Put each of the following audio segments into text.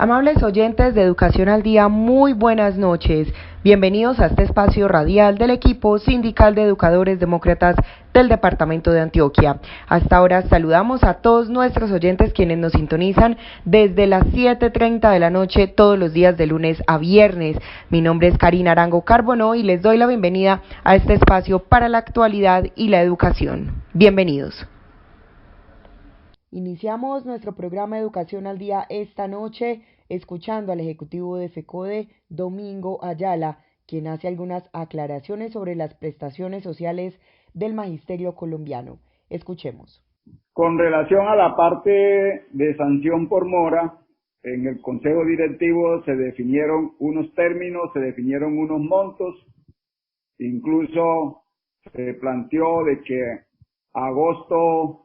Amables oyentes de Educación al Día, muy buenas noches. Bienvenidos a este espacio radial del equipo sindical de educadores demócratas del departamento de Antioquia. Hasta ahora saludamos a todos nuestros oyentes quienes nos sintonizan desde las 7:30 de la noche todos los días de lunes a viernes. Mi nombre es Karina Arango Carbonó y les doy la bienvenida a este espacio para la actualidad y la educación. Bienvenidos. Iniciamos nuestro programa Educación al Día esta noche escuchando al ejecutivo de FECODE, Domingo Ayala, quien hace algunas aclaraciones sobre las prestaciones sociales del magisterio colombiano. Escuchemos. Con relación a la parte de sanción por mora, en el Consejo Directivo se definieron unos términos, se definieron unos montos, incluso se planteó de que agosto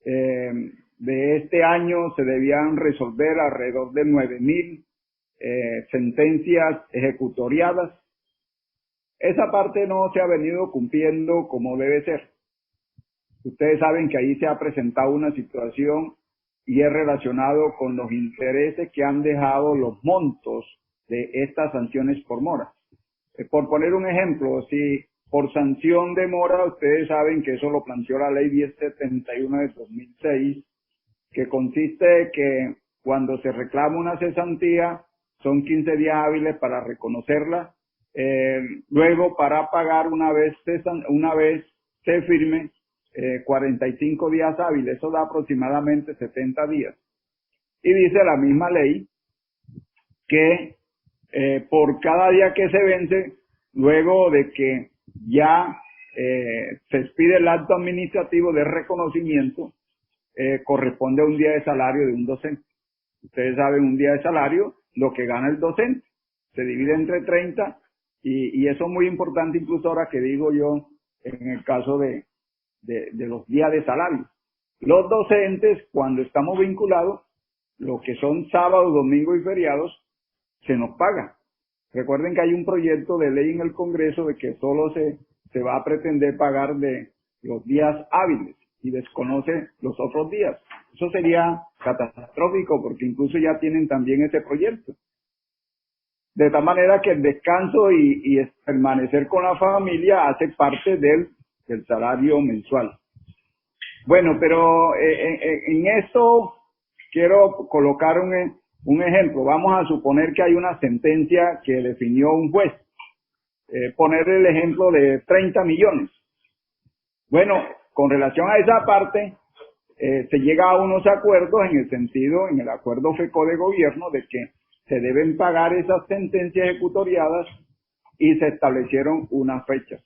de este año se debían resolver alrededor de 9.000 sentencias ejecutoriadas. Esa parte no se ha venido cumpliendo como debe ser. Ustedes saben que ahí se ha presentado una situación y es relacionado con los intereses que han dejado los montos de estas sanciones por mora. Por poner un ejemplo, si por sanción de mora, ustedes saben que eso lo planteó la ley 1071 de 2006, que consiste que cuando se reclama una cesantía, son 15 días hábiles para reconocerla, luego para pagar una vez se firme, 45 días hábiles, eso da aproximadamente 70 días. Y dice la misma ley que por cada día que se vence, luego de que ya se expide el acto administrativo de reconocimiento, corresponde a un día de salario de un docente. Ustedes saben, un día de salario, lo que gana el docente, se divide entre 30 y eso es muy importante incluso ahora que digo yo en el caso de los días de salario. Los docentes, cuando estamos vinculados, lo que son sábados, domingos y feriados, se nos paga. Recuerden que hay un proyecto de ley en el Congreso de que solo se va a pretender pagar de los días hábiles y desconoce los otros días. Eso sería catastrófico porque incluso ya tienen también ese proyecto. De tal manera que el descanso y permanecer con la familia hace parte del salario mensual. Bueno, pero en esto quiero colocar un ejemplo. Vamos a suponer que hay una sentencia que definió un juez. Poner el ejemplo de 30 millones. Bueno, con relación a esa parte, se llega a unos acuerdos en el sentido, en el acuerdo FECODE de gobierno, de que se deben pagar esas sentencias ejecutoriadas y se establecieron unas fechas.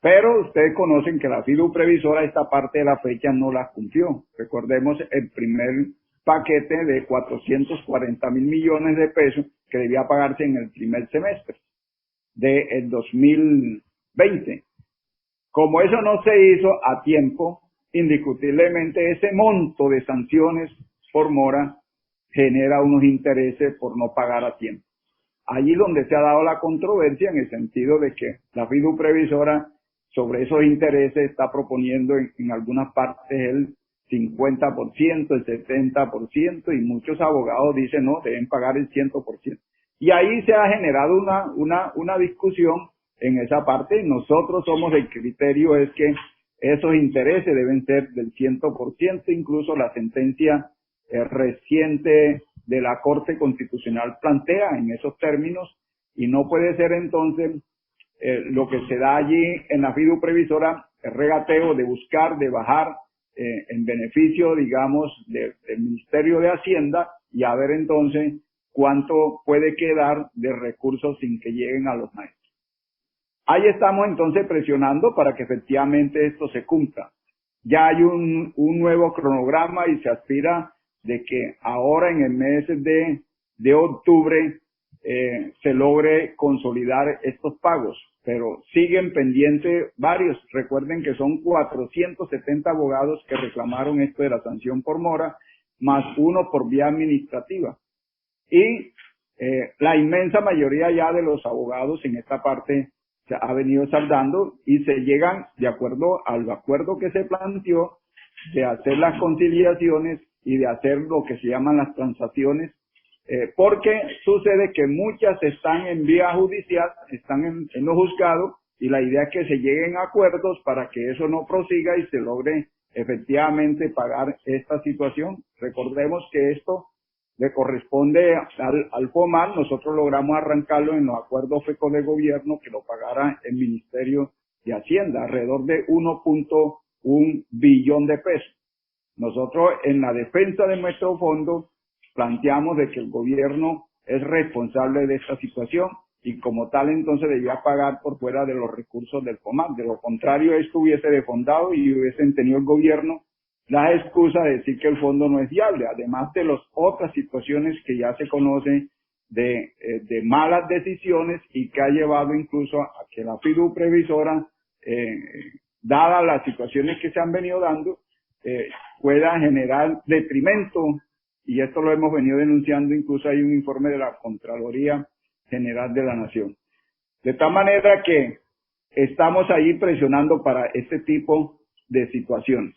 Pero ustedes conocen que la FIDU previsora esta parte de la fecha no la cumplió. Recordemos el primer paquete de 440.000 millones de pesos que debía pagarse en el primer semestre del 2020. Como eso no se hizo a tiempo, indiscutiblemente ese monto de sanciones por mora genera unos intereses por no pagar a tiempo. Allí donde se ha dado la controversia en el sentido de que la FIDU previsora sobre esos intereses está proponiendo en algunas partes el 50%, el 70% y muchos abogados dicen no, deben pagar el 100%. Y ahí se ha generado una discusión en esa parte. Nosotros somos del criterio es que esos intereses deben ser del 100%, incluso la sentencia reciente de la Corte Constitucional plantea en esos términos y no puede ser entonces lo que se da allí en la FIDU previsora, el regateo de buscar, de bajar en beneficio, digamos, del Ministerio de Hacienda y a ver entonces cuánto puede quedar de recursos sin que lleguen a los maestros. Ahí estamos entonces presionando para que efectivamente esto se cumpla. Ya hay un nuevo cronograma y se aspira de que ahora en el mes de octubre se logre consolidar estos pagos, pero siguen pendientes varios. Recuerden que son 470 abogados que reclamaron esto de la sanción por mora, más uno por vía administrativa. Y la inmensa mayoría ya de los abogados en esta parte se ha venido saldando y se llegan de acuerdo al acuerdo que se planteó de hacer las conciliaciones y de hacer lo que se llaman las transacciones porque sucede que muchas están en vía judicial, están en los juzgados, y la idea es que se lleguen a acuerdos para que eso no prosiga y se logre efectivamente pagar esta situación. Recordemos que esto le corresponde al FOMAT. Nosotros logramos arrancarlo en los acuerdos FECO de gobierno, que lo pagara el Ministerio de Hacienda, alrededor de 1.1 billón de pesos. Nosotros en la defensa de nuestro fondo planteamos de que el gobierno es responsable de esta situación y como tal entonces debía pagar por fuera de los recursos del FOMAT. De lo contrario, esto hubiese defondado y hubiesen tenido el gobierno la excusa de decir que el fondo no es viable, además de las otras situaciones que ya se conocen de malas decisiones y que ha llevado incluso a que la FIDU previsora, dadas las situaciones que se han venido dando, pueda generar detrimento, y esto lo hemos venido denunciando, incluso hay un informe de la Contraloría General de la Nación. De tal manera que estamos ahí presionando para este tipo de situaciones.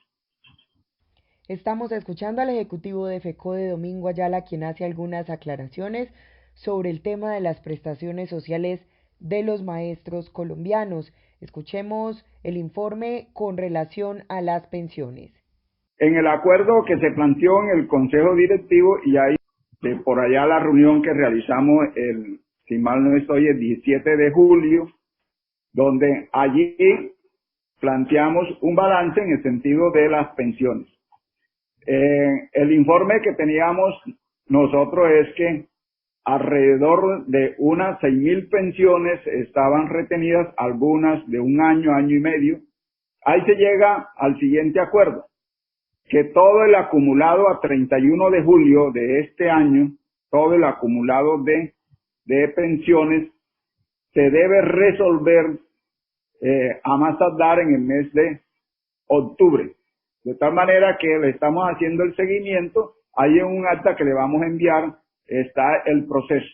Estamos escuchando al ejecutivo de FECODE, Domingo Ayala, quien hace algunas aclaraciones sobre el tema de las prestaciones sociales de los maestros colombianos. Escuchemos el informe con relación a las pensiones. En el acuerdo que se planteó en el Consejo Directivo, y hay por allá la reunión que realizamos si mal no estoy, el 17 de julio, donde allí planteamos un balance en el sentido de las pensiones. El informe que teníamos nosotros es que alrededor de unas 6.000 pensiones estaban retenidas, algunas de un año, año y medio. Ahí se llega al siguiente acuerdo, que todo el acumulado a 31 de julio de este año, todo el acumulado de pensiones se debe resolver a más tardar en el mes de octubre. De tal manera que le estamos haciendo el seguimiento. Ahí en un acta que le vamos a enviar está el proceso.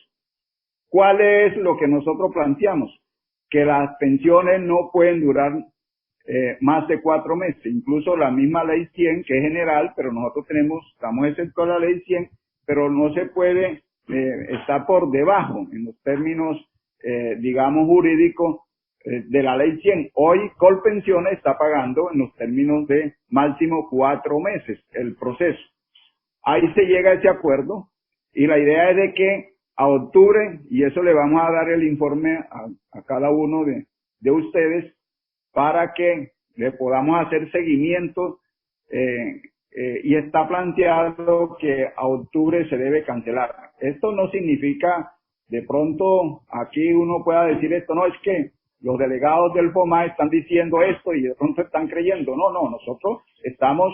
¿Cuál es lo que nosotros planteamos? Que las pensiones no pueden durar más de 4 meses. Incluso la misma ley 100, que es general, pero nosotros estamos excepto a la ley 100, pero no se puede estar por debajo en los términos, digamos, jurídicos de la ley 100. Hoy Colpensiones está pagando en los términos de máximo 4 meses el proceso. Ahí se llega a ese acuerdo y la idea es de que a octubre, y eso le vamos a dar el informe a cada uno de ustedes para que le podamos hacer seguimiento, y está planteado que a octubre se debe cancelar. Esto no significa, de pronto aquí uno pueda decir esto, no, es que los delegados del FOMA están diciendo esto y de pronto están creyendo. No, nosotros estamos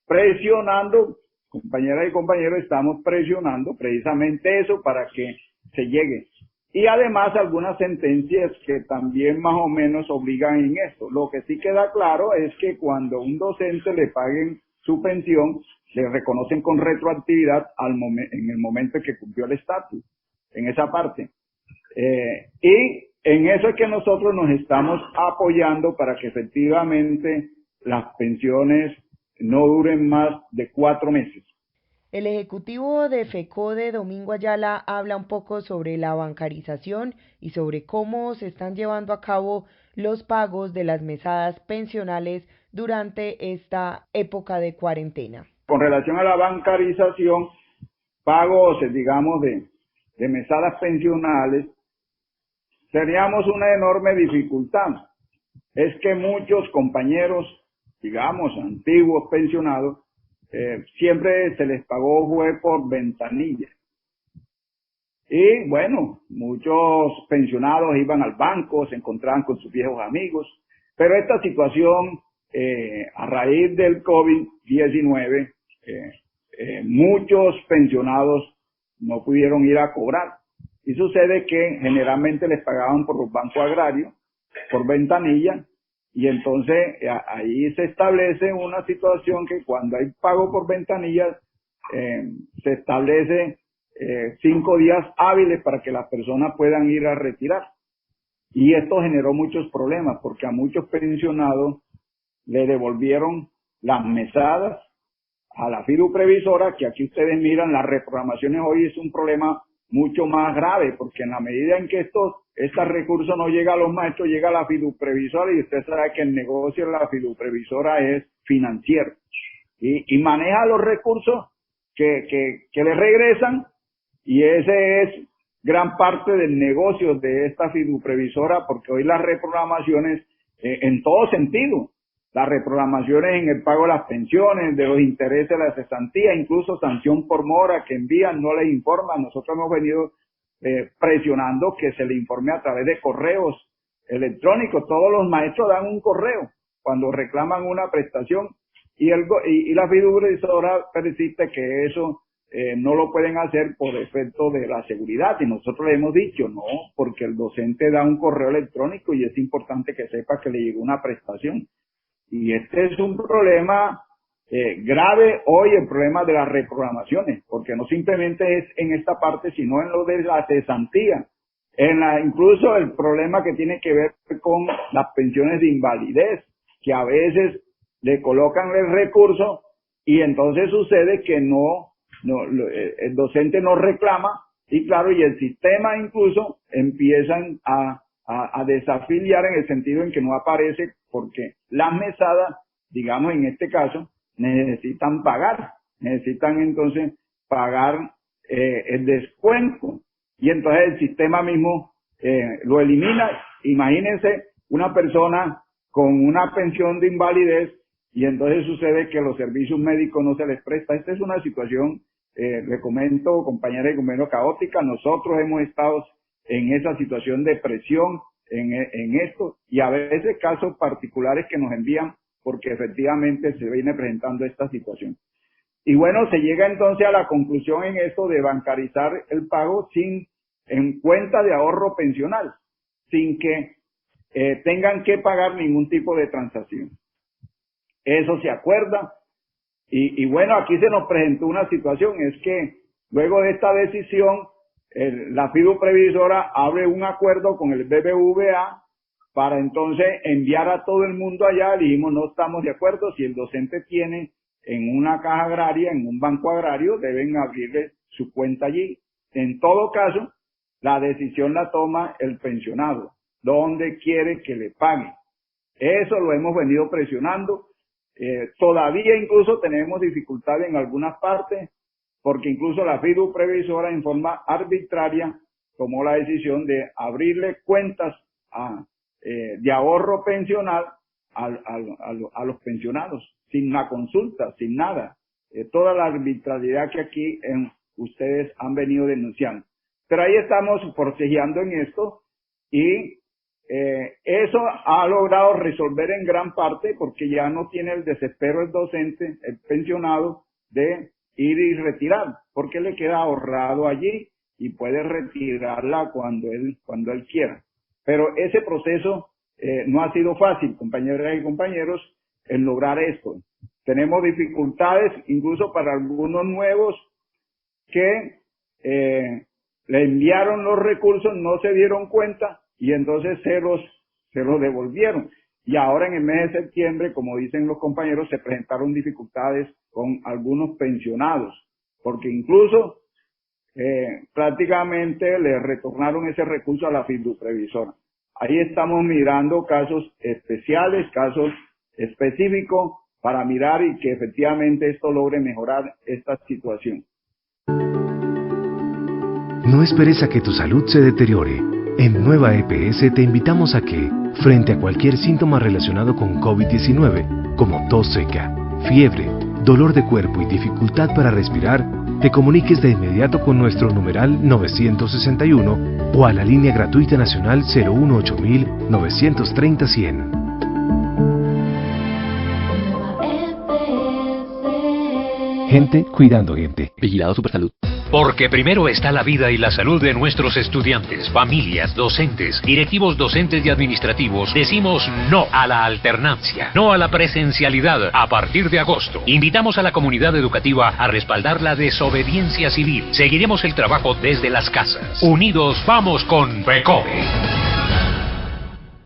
presionando, compañeras y compañeros, estamos presionando precisamente eso para que se llegue. Y además algunas sentencias que también más o menos obligan en esto. Lo que sí queda claro es que cuando un docente le paguen su pensión, le reconocen con retroactividad en el momento en que cumplió el estatus, en esa parte. Y en eso es que nosotros nos estamos apoyando para que efectivamente las pensiones no duren más de 4 meses. El ejecutivo de FECODE, Domingo Ayala, habla un poco sobre la bancarización y sobre cómo se están llevando a cabo los pagos de las mesadas pensionales durante esta época de cuarentena. Con relación a la bancarización, pagos, digamos, de mesadas pensionales, teníamos una enorme dificultad. Es que muchos compañeros, digamos, antiguos pensionados, siempre se les pagó fue por ventanilla. Y bueno, muchos pensionados iban al banco, se encontraban con sus viejos amigos, pero esta situación, a raíz del COVID-19, muchos pensionados no pudieron ir a cobrar. Y sucede que generalmente les pagaban por los bancos agrarios, por ventanilla, y entonces ahí se establece una situación que cuando hay pago por ventanillas, se establece 5 días hábiles para que las personas puedan ir a retirar. Y esto generó muchos problemas porque a muchos pensionados le devolvieron las mesadas, a la fiduprevisora, que aquí ustedes miran, las reprogramaciones hoy es un problema mucho más grave, porque en la medida en que estos recursos no llegan a los maestros, llega a la fiduprevisora, y usted sabe que el negocio de la fiduprevisora es financiero, y maneja los recursos que le regresan, y ese es gran parte del negocio de esta fiduprevisora, porque hoy las reprogramaciones, en todo sentido, las reprogramaciones en el pago de las pensiones, de los intereses de la cesantía, incluso sanción por mora que envían, no les informan. Nosotros hemos venido presionando que se le informe a través de correos electrónicos. Todos los maestros dan un correo cuando reclaman una prestación, y la fiduprevisora persiste que eso no lo pueden hacer por efecto de la seguridad, y nosotros le hemos dicho no, porque el docente da un correo electrónico y es importante que sepa que le llegó una prestación. Y este es un problema grave hoy, el problema de las reprogramaciones, porque no simplemente es en esta parte, sino en lo de la cesantía, incluso el problema que tiene que ver con las pensiones de invalidez, que a veces le colocan el recurso y entonces sucede que el docente no reclama, y claro, y el sistema incluso empiezan a desafiliar, en el sentido en que no aparece, porque las mesadas, digamos en este caso, necesitan entonces pagar el descuento, y entonces el sistema mismo lo elimina. Imagínense una persona con una pensión de invalidez, y entonces sucede que los servicios médicos no se les presta. Esta es una situación, le comento, compañeros y compañeros, caótica. Nosotros hemos estado en esa situación de presión en esto, y a veces casos particulares que nos envían porque efectivamente se viene presentando esta situación. Y bueno, se llega entonces a la conclusión en esto de bancarizar el pago en cuenta de ahorro pensional, sin que tengan que pagar ningún tipo de transacción. Eso se acuerda, y bueno, aquí se nos presentó una situación, es que luego de esta decisión, la fiduprevisora abre un acuerdo con el BBVA para entonces enviar a todo el mundo allá. Le dijimos, no estamos de acuerdo, si el docente tiene en una caja agraria, en un banco agrario, deben abrirle su cuenta allí. En todo caso, la decisión la toma el pensionado, donde quiere que le pague. Eso lo hemos venido presionando. Todavía incluso tenemos dificultades en algunas partes, porque incluso la fiduprevisora en forma arbitraria tomó la decisión de abrirle cuentas de ahorro pensional a los pensionados, sin la consulta, sin nada. Toda la arbitrariedad que aquí ustedes han venido denunciando. Pero ahí estamos forcejeando en esto, y eso ha logrado resolver en gran parte, porque ya no tiene el desespero el docente, el pensionado, de ir y retirar, porque le queda ahorrado allí y puede retirarla cuando él quiera. Pero ese proceso no ha sido fácil, compañeras y compañeros, en lograr esto. Tenemos dificultades incluso para algunos nuevos que le enviaron los recursos, no se dieron cuenta y entonces se los devolvieron. Y ahora en el mes de septiembre, como dicen los compañeros, se presentaron dificultades con algunos pensionados, porque incluso prácticamente le retornaron ese recurso a la fiduprevisora. Ahí estamos mirando casos especiales, casos específicos, para mirar y que efectivamente esto logre mejorar esta situación. No esperes a que tu salud se deteriore. En Nueva EPS te invitamos a que, frente a cualquier síntoma relacionado con COVID-19, como tos seca, fiebre, dolor de cuerpo y dificultad para respirar, te comuniques de inmediato con nuestro numeral 961 o a la línea gratuita nacional 018 930 100. Gente cuidando gente. Vigilado Supersalud. Porque primero está la vida y la salud de nuestros estudiantes, familias, docentes, directivos docentes y administrativos. Decimos no a la alternancia, no a la presencialidad a partir de agosto. Invitamos a la comunidad educativa a respaldar la desobediencia civil. Seguiremos el trabajo desde las casas. Unidos vamos con PECODE.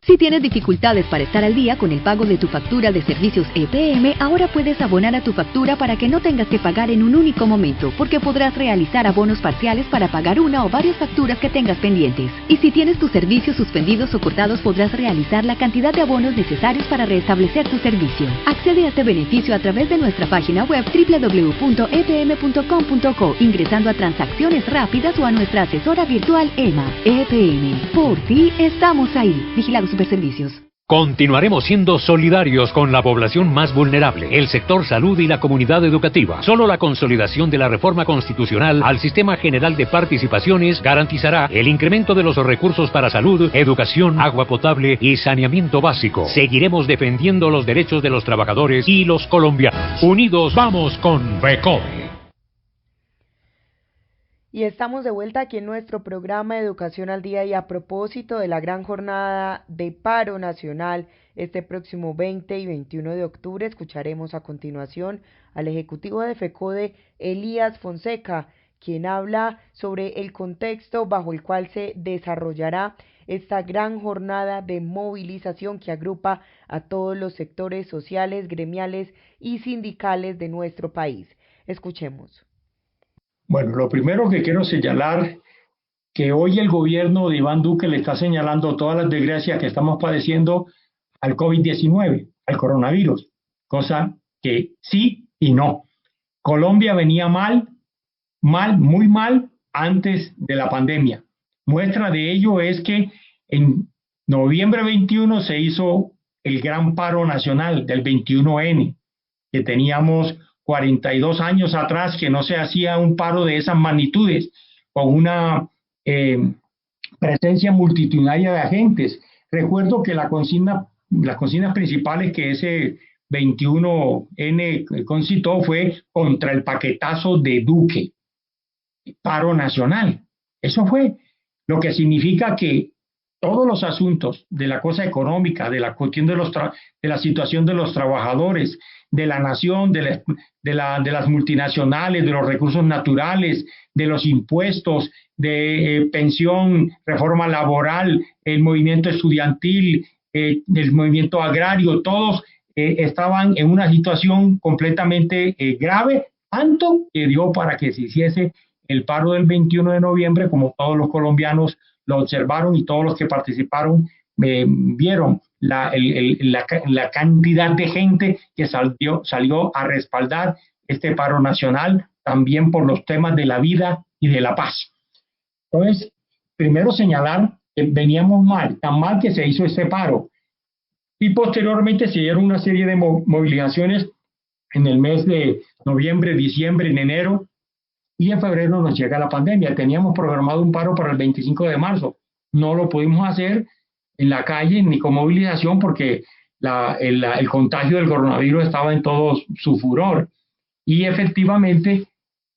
Si tienes dificultades para estar al día con el pago de tu factura de servicios EPM, ahora puedes abonar a tu factura para que no tengas que pagar en un único momento, porque podrás realizar abonos parciales para pagar una o varias facturas que tengas pendientes. Y si tienes tus servicios suspendidos o cortados, podrás realizar la cantidad de abonos necesarios para restablecer tu servicio. Accede a este beneficio a través de nuestra página web www.epm.com.co, ingresando a transacciones rápidas o a nuestra asesora virtual EMA. EPM. Por ti estamos ahí. Vigilados Superservicios. Continuaremos siendo solidarios con la población más vulnerable, el sector salud y la comunidad educativa. Solo la consolidación de la reforma constitucional al sistema general de participaciones garantizará el incremento de los recursos para salud, educación, agua potable y saneamiento básico. Seguiremos defendiendo los derechos de los trabajadores y los colombianos. Unidos vamos con FECODE. Y estamos de vuelta aquí en nuestro programa Educación al Día, y a propósito de la gran jornada de paro nacional este próximo 20 y 21 de octubre, escucharemos a continuación al ejecutivo de FECODE, Elías Fonseca, quien habla sobre el contexto bajo el cual se desarrollará esta gran jornada de movilización que agrupa a todos los sectores sociales, gremiales y sindicales de nuestro país. Escuchemos. Bueno, lo primero que quiero señalar, que hoy el gobierno de Iván Duque le está señalando todas las desgracias que estamos padeciendo al COVID-19, al coronavirus, cosa que sí y no. Colombia venía mal, muy mal antes de la pandemia. Muestra de ello es que en noviembre 21 se hizo el gran paro nacional del 21N, que teníamos 42 años atrás que no se hacía un paro de esas magnitudes, con una presencia multitudinaria de agentes. Recuerdo que las consignas principales que ese 21N concitó fue contra el paquetazo de Duque, paro nacional. Eso fue lo que significa que todos los asuntos de la cosa económica, de la cuestión de la situación de los trabajadores, de la nación, de las multinacionales, de los recursos naturales, de los impuestos, de pensión, reforma laboral, el movimiento estudiantil, el movimiento agrario, todos estaban en una situación completamente grave, tanto que dio para que se hiciese el paro del 21 de noviembre, como todos los colombianos lo observaron y todos los que participaron vieron la cantidad de gente que salió a respaldar este paro nacional, también por los temas de la vida y de la paz. Entonces, primero señalar que veníamos mal, tan mal que se hizo este paro. Y posteriormente se dieron una serie de movilizaciones en el mes de noviembre, diciembre, en enero, y en febrero nos llega la pandemia. Teníamos programado un paro para el 25 de marzo. No lo pudimos hacer en la calle ni con movilización porque el contagio del coronavirus estaba en todo su furor. Y efectivamente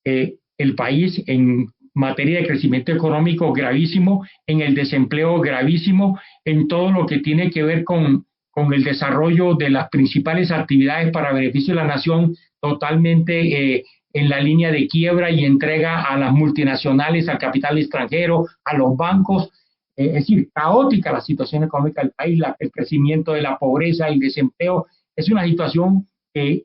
el país en materia de crecimiento económico gravísimo, en el desempleo gravísimo, en todo lo que tiene que ver con el desarrollo de las principales actividades para beneficio de la nación, totalmente en la línea de quiebra y entrega a las multinacionales, al capital extranjero, a los bancos. Es decir, caótica la situación económica del país, el crecimiento de la pobreza, el desempleo. Es una situación que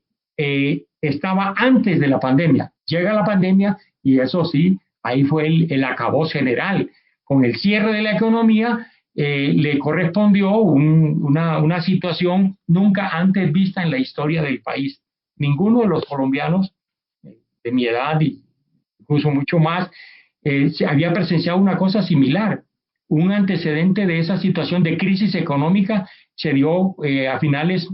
estaba antes de la pandemia. Llega la pandemia y eso sí, ahí fue el acabose general. Con el cierre de la economía le correspondió una situación nunca antes vista en la historia del país. Ninguno de los colombianos de mi edad, y incluso mucho más, se había presenciado una cosa similar. Un antecedente de esa situación de crisis económica se dio a finales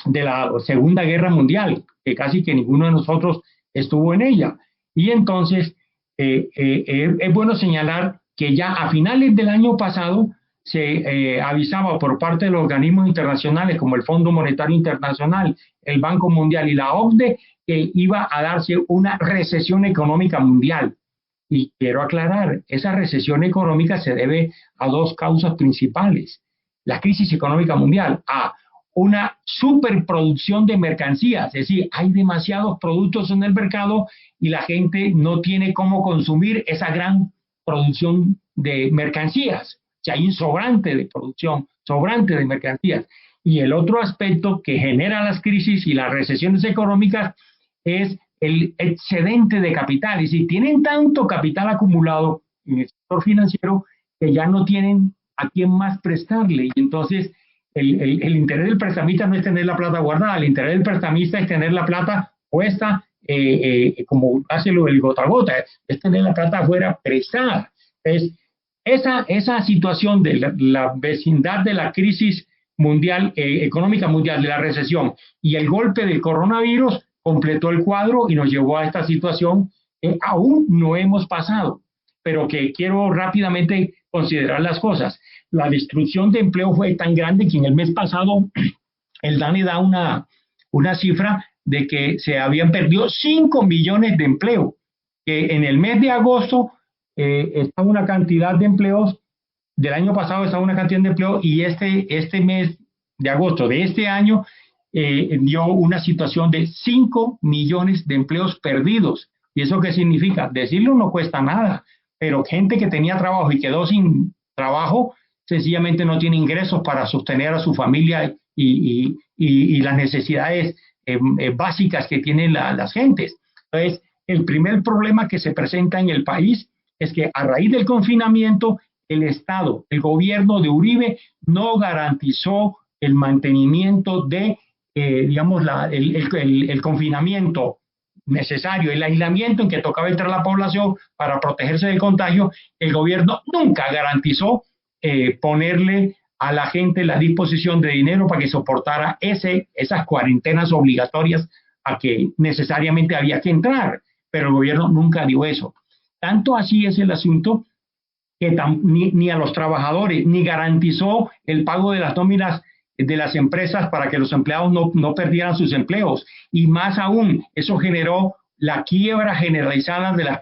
de la Segunda Guerra Mundial, que casi que ninguno de nosotros estuvo en ella. Y entonces es bueno señalar que ya a finales del año pasado se avisaba por parte de los organismos internacionales como el Fondo Monetario Internacional, el Banco Mundial y la OCDE que iba a darse una recesión económica mundial. Y quiero aclarar, esa recesión económica se debe a dos causas principales. La crisis económica mundial, a una superproducción de mercancías, es decir, hay demasiados productos en el mercado y la gente no tiene cómo consumir esa gran producción de mercancías. O sea, hay un sobrante de producción sobrante de mercancías. Y el otro aspecto que genera las crisis y las recesiones económicas es el excedente de capital. Y si tienen tanto capital acumulado en el sector financiero que ya no tienen a quién más prestarle. Y entonces el interés del prestamista no es tener la plata guardada, el interés del prestamista es tener la plata puesta como hace el gota a gota, es tener la plata afuera prestada. Entonces, esa situación de la vecindad de la crisis mundial, económica mundial, de la recesión y el golpe del coronavirus completó el cuadro y nos llevó a esta situación que aún no hemos pasado, pero que quiero rápidamente considerar las cosas. La destrucción de empleo fue tan grande que en el mes pasado el DANE da una cifra de que se habían perdido 5 millones de empleo, que en el mes de agosto está una cantidad de empleos, del año pasado está una cantidad de empleo, y este mes de agosto de este año dio una situación de 5 millones de empleos perdidos. ¿Y eso qué significa? Decirlo no cuesta nada, pero gente que tenía trabajo y quedó sin trabajo, sencillamente no tiene ingresos para sostener a su familia y las necesidades básicas que tienen las gentes. Entonces, el primer problema que se presenta en el país es que a raíz del confinamiento, el Estado, el gobierno de Uribe no garantizó el mantenimiento de, digamos, el confinamiento necesario, el aislamiento en que tocaba entrar la población para protegerse del contagio. El gobierno nunca garantizó ponerle a la gente la disposición de dinero para que soportara esas cuarentenas obligatorias a que necesariamente había que entrar, pero el gobierno nunca dio eso. Tanto así es el asunto que ni a los trabajadores ni garantizó el pago de las nóminas de las empresas para que los empleados no perdieran sus empleos, y más aún eso generó la quiebra generalizada de las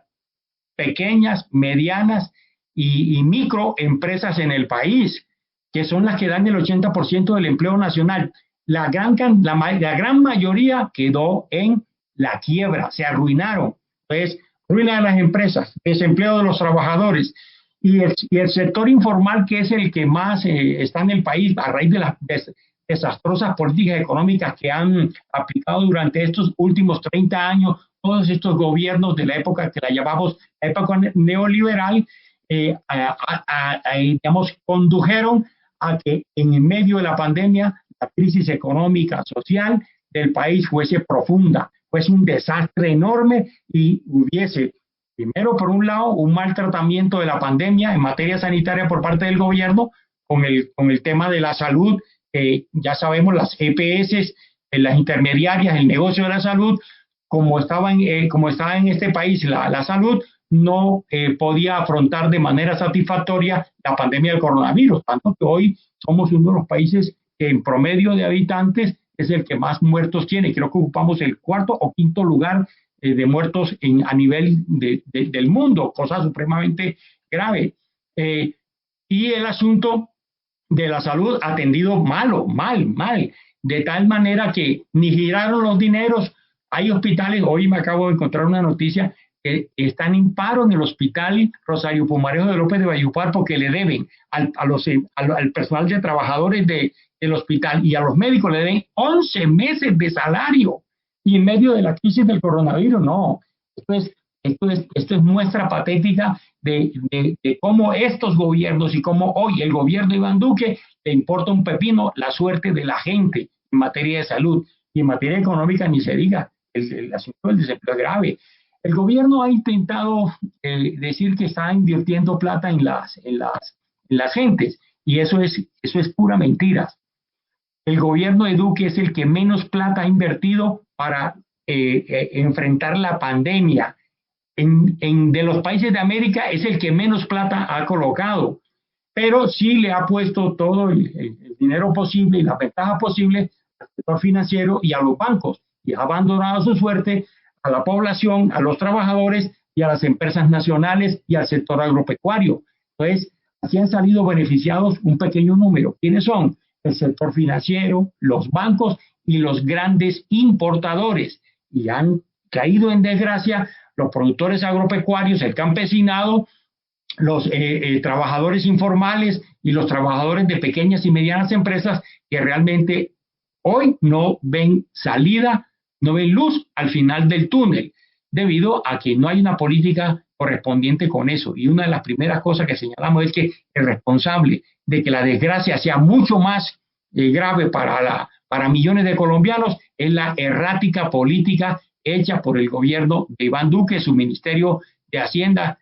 pequeñas, medianas y microempresas en el país, que son las que dan el 80% del empleo nacional. La gran mayoría quedó en la quiebra, se arruinaron. Entonces, ruina de las empresas, desempleo de los trabajadores, y el sector informal, que es el que más está en el país a raíz de las desastrosas políticas económicas que han aplicado durante estos últimos 30 años todos estos gobiernos de la época que la llamamos la época neoliberal, digamos, condujeron a que en medio de la pandemia la crisis económica, social del país fuese profunda, fuese un desastre enorme, y hubiese, primero, por un lado, un mal tratamiento de la pandemia en materia sanitaria por parte del gobierno, con el tema de la salud, ya sabemos, las EPS, las intermediarias, el negocio de la salud, como estaba en este país la salud, no podía afrontar de manera satisfactoria la pandemia del coronavirus, tanto que hoy somos uno de los países que en promedio de habitantes es el que más muertos tiene. Creo que ocupamos el 4º o 5º lugar de muertos a nivel del mundo, cosa supremamente grave. Y el asunto de la salud atendido mal, de tal manera que ni giraron los dineros. Hay hospitales, hoy me acabo de encontrar una noticia, que están en paro en el hospital Rosario Pumarejo de López de Valledupar porque le deben al personal de trabajadores del hospital y a los médicos le deben 11 meses de salario, y en medio de la crisis del coronavirus. No, esto es muestra patética de cómo estos gobiernos y cómo hoy el gobierno de Iván Duque le importa un pepino la suerte de la gente en materia de salud, y en materia económica ni se diga. El asunto del desempleo es grave. El gobierno ha intentado decir que está invirtiendo plata en las gentes, y eso es pura mentira. El gobierno de Duque es el que menos plata ha invertido para enfrentar la pandemia. De los países de América es el que menos plata ha colocado, pero sí le ha puesto todo el dinero posible y la ventaja posible al sector financiero y a los bancos, y ha abandonado su suerte a la población, a los trabajadores y a las empresas nacionales y al sector agropecuario. Entonces, así han salido beneficiados un pequeño número. ¿Quiénes son? El sector financiero, los bancos y los grandes importadores. Y han caído en desgracia los productores agropecuarios, el campesinado, los trabajadores informales y los trabajadores de pequeñas y medianas empresas que realmente hoy no ven salida, no ven luz al final del túnel, debido a que no hay una política correspondiente con eso. Y una de las primeras cosas que señalamos es que el responsable de que la desgracia sea mucho más grave para millones de colombianos es la errática política hecha por el gobierno de Iván Duque, su Ministerio de Hacienda,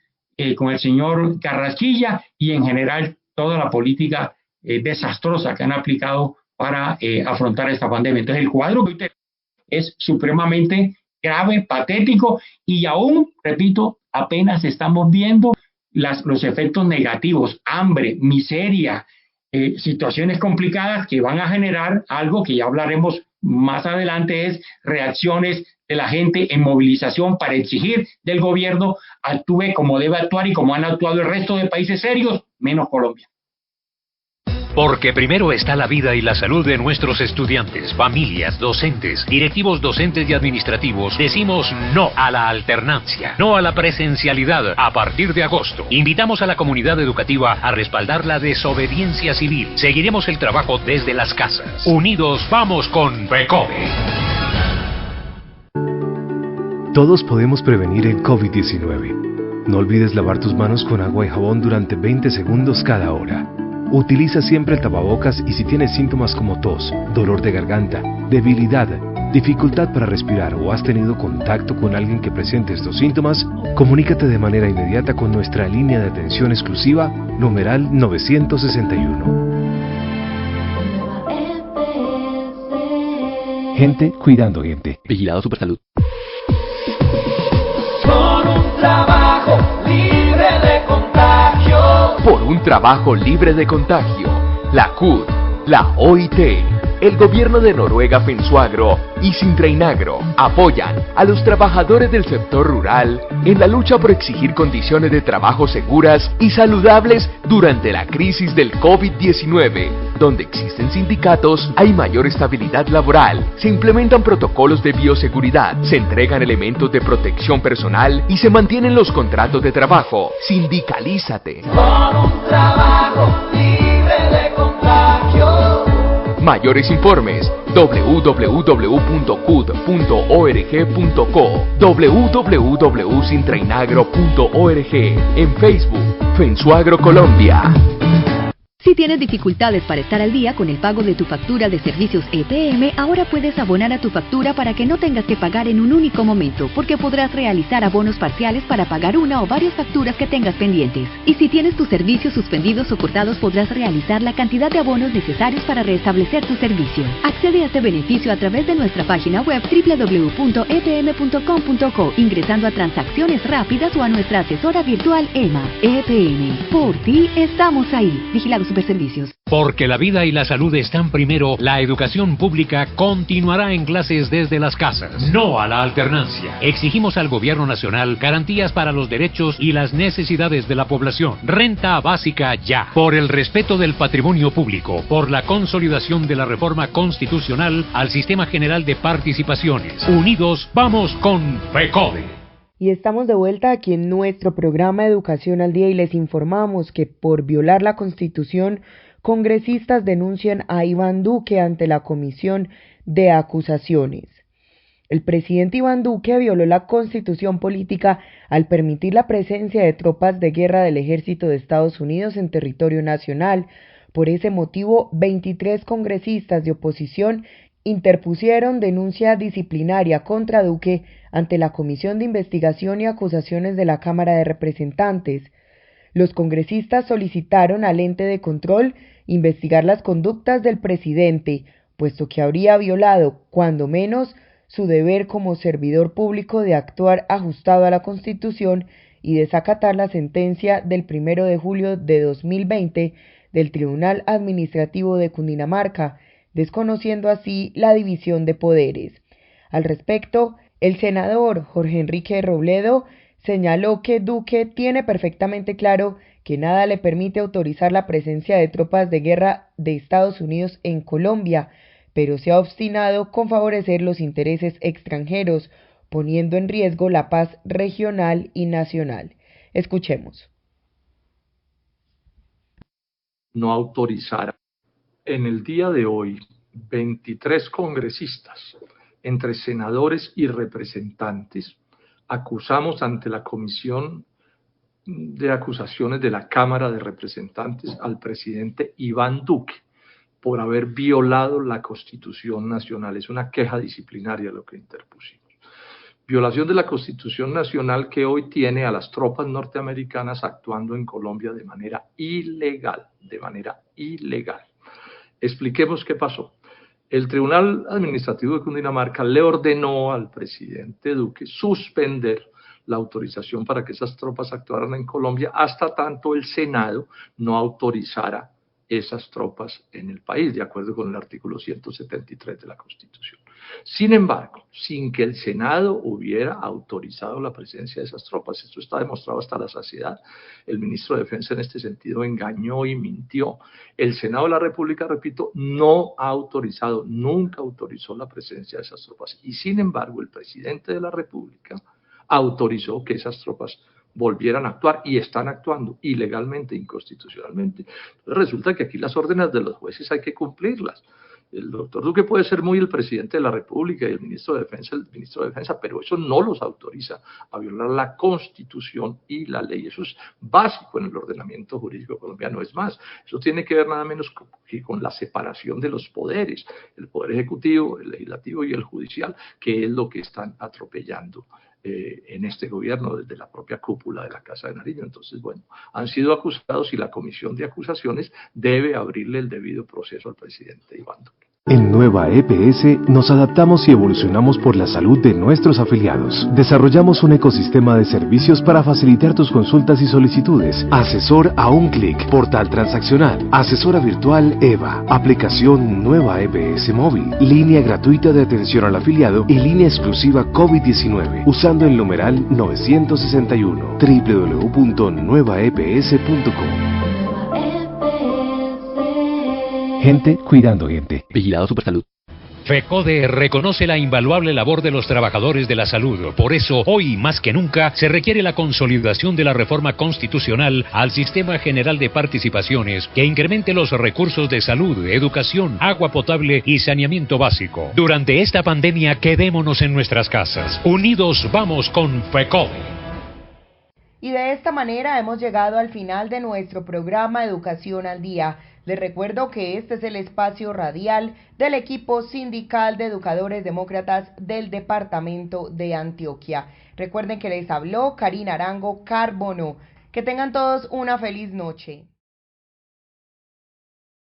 con el señor Carrasquilla, y en general toda la política desastrosa que han aplicado para afrontar esta pandemia. Entonces el cuadro que usted es supremamente grave, patético, y aún, repito, apenas estamos viendo los efectos negativos: hambre, miseria, situaciones complicadas que van a generar algo que ya hablaremos más adelante, es reacciones de la gente en movilización para exigir del gobierno actúe como debe actuar y como han actuado el resto de países serios, menos Colombia. Porque primero está la vida y la salud de nuestros estudiantes, familias, docentes, directivos docentes y administrativos, decimos no a la alternancia, no a la presencialidad a partir de agosto. Invitamos a la comunidad educativa a respaldar la desobediencia civil. Seguiremos el trabajo desde las casas. Unidos vamos con FECODE. Todos podemos prevenir el COVID-19. No olvides lavar tus manos con agua y jabón durante 20 segundos cada hora. Utiliza siempre el tapabocas y si tienes síntomas como tos, dolor de garganta, debilidad, dificultad para respirar o has tenido contacto con alguien que presente estos síntomas, comunícate de manera inmediata con nuestra línea de atención exclusiva, numeral 969. Gente cuidando gente. Vigilado Supersalud. Por un trabajo libre de contagio. Por un trabajo libre de contagio. La CUT, la OIT, el gobierno de Noruega Fensuagro y Sintrainagro apoyan a los trabajadores del sector rural en la lucha por exigir condiciones de trabajo seguras y saludables durante la crisis del COVID-19. Donde existen sindicatos, hay mayor estabilidad laboral, se implementan protocolos de bioseguridad, se entregan elementos de protección personal y se mantienen los contratos de trabajo. Sindicalízate. Por un trabajo libre de contagio. Mayores informes www.cud.org.co, www.sintrainagro.org, en Facebook, Fensuagro Colombia. Si tienes dificultades para estar al día con el pago de tu factura de servicios EPM, ahora puedes abonar a tu factura para que no tengas que pagar en un único momento, porque podrás realizar abonos parciales para pagar una o varias facturas que tengas pendientes. Y si tienes tus servicios suspendidos o cortados, podrás realizar la cantidad de abonos necesarios para restablecer tu servicio. Accede a este beneficio a través de nuestra página web www.epm.com.co, ingresando a transacciones rápidas o a nuestra asesora virtual EMA. EPM, por ti estamos ahí. Vigilado Superservicios. Porque la vida y la salud están primero, la educación pública continuará en clases desde las casas. No a la alternancia. Exigimos al gobierno nacional garantías para los derechos y las necesidades de la población. Renta básica ya. Por el respeto del patrimonio público. Por la consolidación de la reforma constitucional al sistema general de participaciones. Unidos vamos con FECODE. Y estamos de vuelta aquí en nuestro programa Educación al Día y les informamos que por violar la Constitución, congresistas denuncian a Iván Duque ante la Comisión de Acusaciones. El presidente Iván Duque violó la Constitución política al permitir la presencia de tropas de guerra del Ejército de Estados Unidos en territorio nacional. Por ese motivo, 23 congresistas de oposición interpusieron denuncia disciplinaria contra Duque ante la Comisión de Investigación y Acusaciones de la Cámara de Representantes. Los congresistas solicitaron al ente de control investigar las conductas del presidente, puesto que habría violado, cuando menos, su deber como servidor público de actuar ajustado a la Constitución y desacatar la sentencia del 1 de julio de 2020 del Tribunal Administrativo de Cundinamarca, desconociendo así la división de poderes. Al respecto, el senador Jorge Enrique Robledo señaló que Duque tiene perfectamente claro que nada le permite autorizar la presencia de tropas de guerra de Estados Unidos en Colombia, pero se ha obstinado con favorecer los intereses extranjeros, poniendo en riesgo la paz regional y nacional. Escuchemos. no autorizara. En el día de hoy, 23 congresistas, entre senadores y representantes, acusamos ante la Comisión de Acusaciones de la Cámara de Representantes al presidente Iván Duque por haber violado la Constitución Nacional. Es una queja disciplinaria lo que interpusimos. Violación de la Constitución Nacional que hoy tiene a las tropas norteamericanas actuando en Colombia de manera ilegal, Expliquemos qué pasó. El Tribunal Administrativo de Cundinamarca le ordenó al presidente Duque suspender la autorización para que esas tropas actuaran en Colombia hasta tanto el Senado no autorizara esas tropas en el país, de acuerdo con el artículo 173 de la Constitución. Sin embargo, sin que el Senado hubiera autorizado la presencia de esas tropas, esto está demostrado hasta la saciedad, el ministro de Defensa en este sentido engañó y mintió. El Senado de la República, repito, no ha autorizado, nunca autorizó la presencia de esas tropas. Y sin embargo, el presidente de la República autorizó que esas tropas volvieran a actuar y están actuando ilegalmente, inconstitucionalmente. Entonces resulta que aquí las órdenes de los jueces hay que cumplirlas. El doctor Duque puede ser muy el presidente de la República y el ministro de Defensa, pero eso no los autoriza a violar la Constitución y la ley. Eso es básico en el ordenamiento jurídico colombiano. Es más, eso tiene que ver nada menos que con la separación de los poderes, el poder ejecutivo, el legislativo y el judicial, que es lo que están atropellando en este gobierno desde la propia cúpula de la Casa de Nariño. Entonces, bueno, han sido acusados y la comisión de acusaciones debe abrirle el debido proceso al presidente Iván Duque. En Nueva EPS nos adaptamos y evolucionamos por la salud de nuestros afiliados. Desarrollamos un ecosistema de servicios para facilitar tus consultas y solicitudes. Asesor a un clic, portal transaccional, asesora virtual EVA, aplicación Nueva EPS móvil, línea gratuita de atención al afiliado y línea exclusiva COVID-19, usando el numeral 961, www.nuevaeps.com. Gente cuidando gente. Vigilado Supersalud. FECODE reconoce la invaluable labor de los trabajadores de la salud. Por eso, hoy más que nunca, se requiere la consolidación de la reforma constitucional al Sistema General de Participaciones que incremente los recursos de salud, educación, agua potable y saneamiento básico. Durante esta pandemia, quedémonos en nuestras casas. Unidos vamos con FECODE. Y de esta manera hemos llegado al final de nuestro programa Educación al Día. Les recuerdo que este es el espacio radial del equipo sindical de educadores demócratas del departamento de Antioquia. Recuerden que les habló Karina Arango Carbono. Que tengan todos una feliz noche.